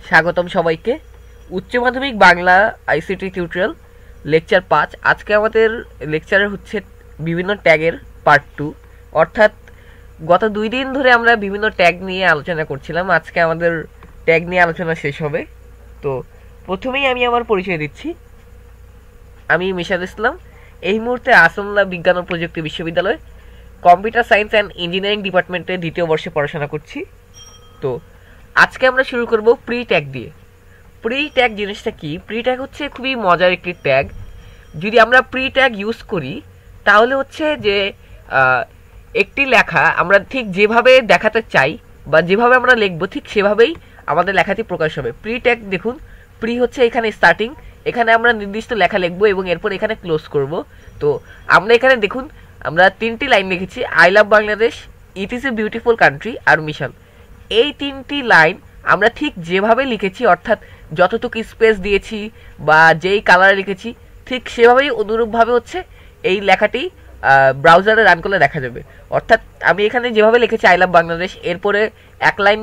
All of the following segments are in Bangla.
স্বাগতম সবাইকে উচ্চ মাধ্যমিক বাংলা আইসিটি টিউটোরিয়াল লেকচার 5। আজকে আমাদের লেকচারে হচ্ছে বিভিন্ন ট্যাগের পার্ট 2, অর্থাৎ গত 2 দিন ধরে আমরা বিভিন্ন ট্যাগ নিয়ে আলোচনা করছিলাম। আজকে আমাদের ট্যাগ নিয়ে আলোচনা শেষ হবে। তো প্রথমেই আমি আমার পরিচয় দিচ্ছি। আমি মিশাদ ইসলাম, এই মুহূর্তে আসনলা বিজ্ঞান ও প্রযুক্তি বিশ্ববিদ্যালয় কম্পিউটার সায়েন্স অ্যান্ড ইঞ্জিনিয়ারিং ডিপার্টমেন্টে 2য় বর্ষে পড়াশোনা করছি। তো আজকে আমরা শুরু করব প্রি ট্যাগ দিয়ে। প্রি ট্যাগ জিনিসটা কি? প্রি ট্যাগ হচ্ছে খুবই মজার একটি ট্যাগ। যদি আমরা প্রি ট্যাগ ইউজ করি তাহলে হচ্ছে যে একটি লেখা আমরা ঠিক যেভাবে দেখাতে চাই বা যেভাবে আমরা লিখবো ঠিক সেভাবেই আমাদের লেখাটি প্রকাশ হবে। প্রি ট্যাগ দেখুন, প্রি হচ্ছে এখানে স্টার্টিং, এখানে আমরা নির্দিষ্ট লেখা লিখবো এবং এরপর এখানে ক্লোজ করব। তো আমরা এখানে দেখুন আমরা 3টি লাইন লিখেছি, I love Bangladesh, it is a beautiful country আর মিশন। এই 3টি লাইন আমরা ঠিক যেভাবে লিখেছি, অর্থাৎ যতটুকু স্পেস দিয়েছি বা যেই কালারে লিখেছি ঠিক সেভাবেই অনুরূপভাবে হচ্ছে এই লেখাটি ব্রাউজারে রান করলে দেখা যাবে। অর্থাৎ আমি এখানে যেভাবে লিখেছি আই লাভ বাংলাদেশ, এরপরে এক লাইন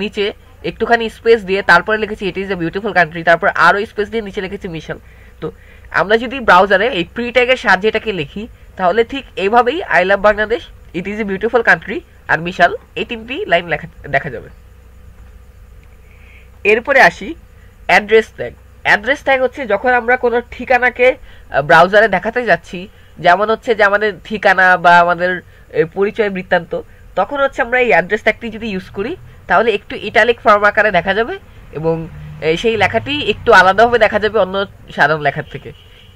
নিচে একটুখানি স্পেস দিয়ে তারপরে লিখেছি ইট ইজ এ বিউটিফুল কান্ট্রি, তারপর আরও স্পেস দিয়ে নিচে লিখেছি মিশন। তো আমরা যদি ব্রাউজারে এই প্রি ট্যাগের সাহায্যে এটাকে লিখি তাহলে ঠিক এইভাবেই I love Bangladesh, it is a beautiful country আর মিশাল, এই 3টি লাইন দেখা যাবে। এরপরে আসি অ্যাড্রেস ট্যাগ। অ্যাড্রেস ট্যাগ হচ্ছে যখন আমরা কোনো ঠিকানাকে ব্রাউজারে দেখাতে যাচ্ছি, যেমন হচ্ছে যে আমাদের ঠিকানা বা আমাদের পরিচয় বৃত্তান্ত, তখন হচ্ছে আমরা এই অ্যাড্রেস ট্যাগটি যদি ইউজ করি তাহলে একটু ইটালিক ফর্ম আকারে দেখা যাবে এবং সেই লেখাটি একটু আলাদাভাবে দেখা যাবে অন্য সাধারণ লেখার থেকে।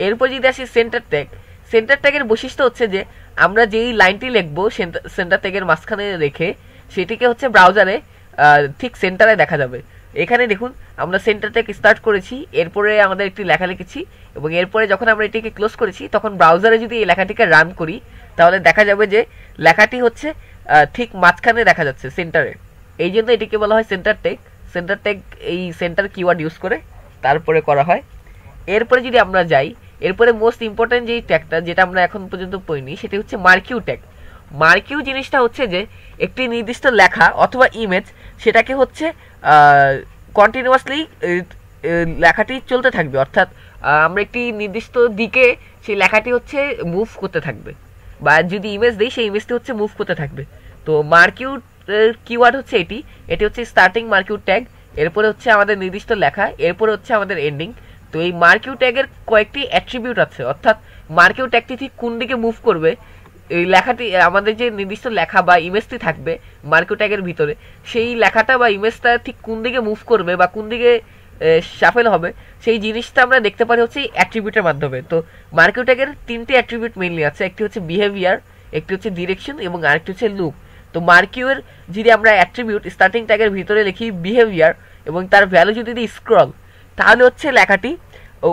এরপর যদি আসি সেন্টার ট্যাগ। সেন্টার ট্যাগের বৈশিষ্ট্য হচ্ছে যে আমরা যেই লাইনটি লিখবো সেন্টার ট্যাগের মাঝখানে রেখে সেটিকে হচ্ছে ব্রাউজারে ঠিক সেন্টারে দেখা যাবে। এখানে দেখুন আমরা সেন্টার ট্যাগ স্টার্ট করেছি, এরপরে আমাদের একটি লেখা লিখেছি এবং এরপরে যখন আমরা এটিকে ক্লোজ করেছি তখন ব্রাউজারে যদি এই লেখাটিকে রান করি তাহলে দেখা যাবে যে লেখাটি হচ্ছে ঠিক মাঝখানে দেখা যাচ্ছে সেন্টারে। এই জন্য এটিকে বলা হয় সেন্টার ট্যাগ। সেন্টার ট্যাগ এই সেন্টার কিওয়ার্ড ইউজ করে তারপরে করা হয়। এরপরে যদি আমরা যাই, এরপরে মোস্ট ইম্পর্টেন্ট যেই ট্যাগটা যেটা আমরা এখন পর্যন্ত পড়িনি সেটি হচ্ছে মার্কিউ ট্যাগ। মার্কিউ জিনিসটা হচ্ছে যে একটি নির্দিষ্ট লেখা অথবা ইমেজ সেটাকে হচ্ছে কন্টিনিউয়াসলি লেখাটি চলতে থাকবে, অর্থাৎ আমরা একটি নির্দিষ্ট দিকে সেই লেখাটি হচ্ছে মুভ করতে থাকবে, বা যদি ইমেজ দিই সেই ইমেজটি হচ্ছে মুভ করতে থাকবে। তো মার্কিউ কিওয়ার্ড হচ্ছে এটি হচ্ছে স্টার্টিং মার্কিউ ট্যাগ, এরপরে হচ্ছে আমাদের নির্দিষ্ট লেখা, এরপরে হচ্ছে আমাদের এন্ডিং। তো এই মার্কিউ ট্যাগের কয়েকটি অ্যাট্রিবিউট আছে, অর্থাৎ মার্কিউ ট্যাগটি ঠিক কোন দিকে মুভ করবে, এই লেখাটি আমাদের যে নির্দিষ্ট লেখা বা ইমেজটি থাকবে মার্কিউ ট্যাগের ভিতরে, সেই লেখাটা বা ইমেজটা ঠিক কোন দিকে মুভ করবে বা কোন দিকে শাফেল হবে সেই জিনিসটা আমরা দেখতে পারি হচ্ছে এই অ্যাট্রিবিউটের মাধ্যমে। তো মার্কিউ ট্যাগের 3টি অ্যাট্রিবিউট মেইনলি আছে, একটি হচ্ছে বিহেভিয়ার, একটি হচ্ছে ডিরেকশন এবং আরেকটি হচ্ছে লুপ। তো মার্কিউর যদি আমরা অ্যাট্রিবিউট স্টার্টিং ট্যাগের ভিতরে লিখি বিহেভিয়ার এবং তার ভ্যালু যদি দিই স্ক্রল, তাহলে হচ্ছে লেখাটি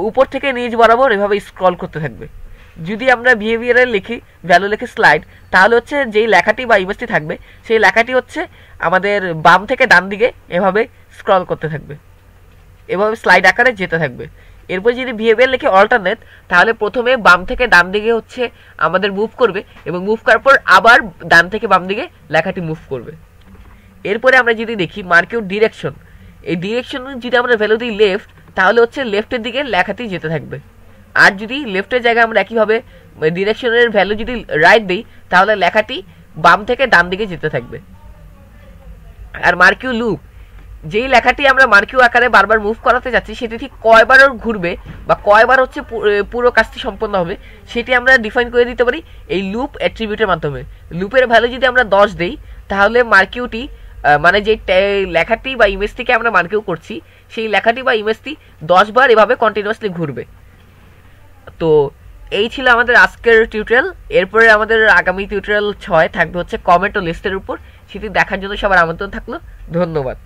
উপর থেকে নিচ বরাবর এভাবে স্ক্রল করতে থাকবে। যদি আমরা বিহেভিয়ারে লিখি ভ্যালু লিখি স্লাইড, তাহলে হচ্ছে যেই লেখাটি বা ইমেজটি থাকবে সেই লেখাটি হচ্ছে আমাদের বাম থেকে ডান দিকে এভাবে স্ক্রল করতে থাকবে, এভাবে স্লাইড আকারে যেতে থাকবে। এরপর যদি বিহেভিয়ার লিখে অল্টারনেট, তাহলে প্রথমে বাম থেকে ডান দিকে হচ্ছে আমাদের মুভ করবে এবং মুভ করার পর আবার ডান থেকে বাম দিকে লেখাটি মুভ করবে। এরপরে আমরা যদি দেখি মার্কিউ ডিরেকশন, এই ডিরেকশন যদি আমরা ভ্যালু দিই লেফট, তাহলে হচ্ছে লেফটের দিকে লেখাটি যেতে থাকবে। আর যদি লেফটের জায়গায় আমরা একইভাবে ডিরেকশনের ভ্যালু যদি রাইট দিই তাহলে লেখাটি বাম থেকে ডান দিকে যেতে থাকবে। আর মার্কিউ লুপ, যেই লেখাটি আমরা মার্কিউ আকারে বারবার মুভ করাতে যাচ্ছি সেটি ঠিক কয়বার ঘুরবে বা কয়বার হচ্ছে পুরো কাজটি সম্পন্ন হবে সেটি আমরা ডিফাইন করে দিতে পারি এই লুপ অ্যাট্রিবিউটের মাধ্যমে। লুপের ভ্যালু যদি আমরা 10 দেই তাহলে মার্কিউটি মানে যে লেখাটি বা ইমেজটিকে আমরা মার্কিউ করছি সেই লেখাটি বা ইমেজটি 10 বার এভাবে কন্টিনিউয়াসলি ঘুরবে। তো এই ছিল আমাদের আজকের টিউটোরিয়াল। এরপরে আমাদের আগামী টিউটোরিয়াল 6 থাকবে হচ্ছে কমেন্ট ও লিস্টের উপর, সেটি দেখার জন্য সবার আমন্ত্রণ থাকলো। ধন্যবাদ।